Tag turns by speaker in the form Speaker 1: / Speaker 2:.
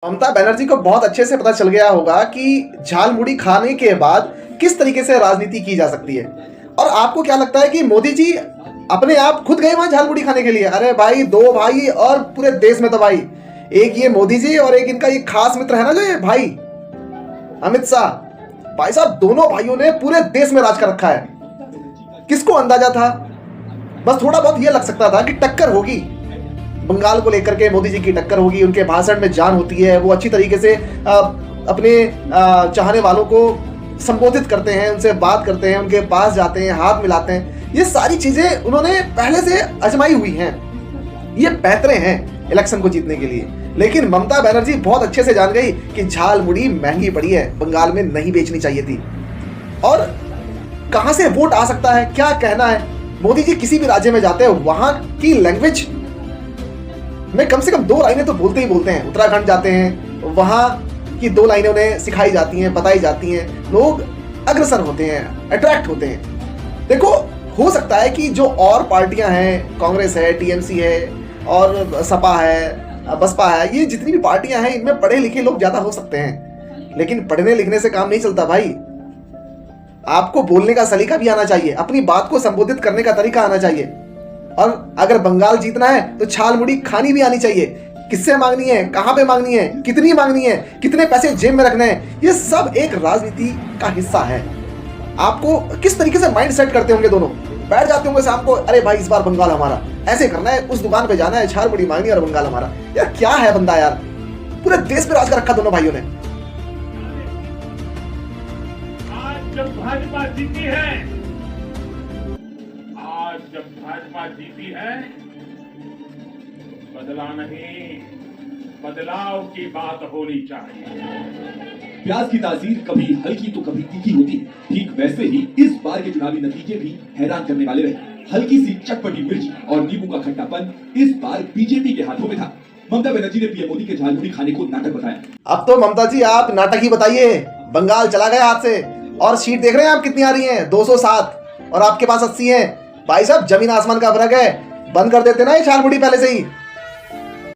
Speaker 1: ममता बनर्जी को बहुत अच्छे से पता चल गया होगा कि झालमुड़ी खाने के बाद किस तरीके से राजनीति की जा सकती है। और आपको क्या लगता है कि मोदी जी अपने आप खुद गए वहां झालमुड़ी खाने के लिए? अरे भाई, दो भाई और पूरे देश में तो भाई, एक ये मोदी जी और एक इनका ये खास मित्र है ना जो ये भाई अमित शाह भाई साहब, दोनों भाइयों ने पूरे देश में राज कर रखा है। किसको अंदाजा था? बस थोड़ा बहुत ये लग सकता था कि टक्कर होगी बंगाल को लेकर के, मोदी जी की टक्कर होगी, उनके भाषण में जान होती है, वो अच्छी तरीके से अपने चाहने वालों को संबोधित करते हैं, उनसे बात करते हैं, उनके पास जाते हैं, हाथ मिलाते हैं। ये सारी चीजें उन्होंने पहले से आजमाई हुई हैं, ये बेहतरे हैं इलेक्शन को जीतने के लिए। लेकिन ममता बनर्जी बहुत अच्छे से जान गई कि झालमुड़ी महंगी पड़ी है, बंगाल में नहीं बेचनी चाहिए थी। और कहां से वोट आ सकता है, क्या कहना है। मोदी जी किसी भी राज्य में जाते हैं, वहां की लैंग्वेज में कम से कम 2 लाइनें तो बोलते ही बोलते हैं। उत्तराखंड जाते हैं, वहां की 2 लाइनें उन्हें सिखाई जाती हैं, बताई जाती हैं, लोग अग्रसर होते हैं, अट्रैक्ट होते हैं। देखो, हो सकता है कि जो और पार्टियां हैं, कांग्रेस है, टीएमसी है और सपा है, बसपा है, ये जितनी भी पार्टियां हैं, इनमें पढ़े लिखे लोग ज्यादा हो सकते हैं, लेकिन पढ़ने लिखने से काम नहीं चलता भाई। आपको बोलने का सलीका भी आना चाहिए, अपनी बात को संबोधित करने का तरीका आना चाहिए। और अगर बंगाल जीतना है तो झालमुड़ी खानी भी आनी चाहिए। किससे मांगनी है, कहां पे मांगनी है, कितनी मांगनी है, कितने पैसे जेब में रखने हैं, ये सब एक राजनीति का हिस्सा है। आपको किस तरीके से माइंड सेट करते होंगे दोनों? बैठ जाते होंगे शाम को, अरे भाई इस बार बंगाल हमारा, ऐसे करना है, उस दुकान पे जाना है, झालमुड़ी मांगनी है और बंगाल हमारा। यार क्या है बंदा यार, पूरे देश पे राज कर रखा दोनों भाइयों ने।
Speaker 2: आज जब भाजपा जीती है, जब भाजपा जीती है, बदला नहीं, बदलाव की बात होनी चाहिए।
Speaker 3: प्याज की तासीर कभी हल्की तो कभी तीखी होती है। ठीक वैसे ही इस बार के चुनावी नतीजे भी हैरान करने वाले रहे। हल्की सी चटपटी मिर्च और नींबू का खट्टापन इस बार बीजेपी के हाथों में था। ममता बनर्जी ने पीएम मोदी के झालमुड़ी खाने को नाटक बताया।
Speaker 1: अब तो ममता जी आप नाटक ही बताइए, बंगाल चला गया हाथ से। और सीट देख रहे हैं आप कितनी आ रही है? 207 और आपके पास 80 है। भाई साहब, जमीन आसमान का फर्क है। बंद कर देते ना ये झालमुड़ी पहले से ही।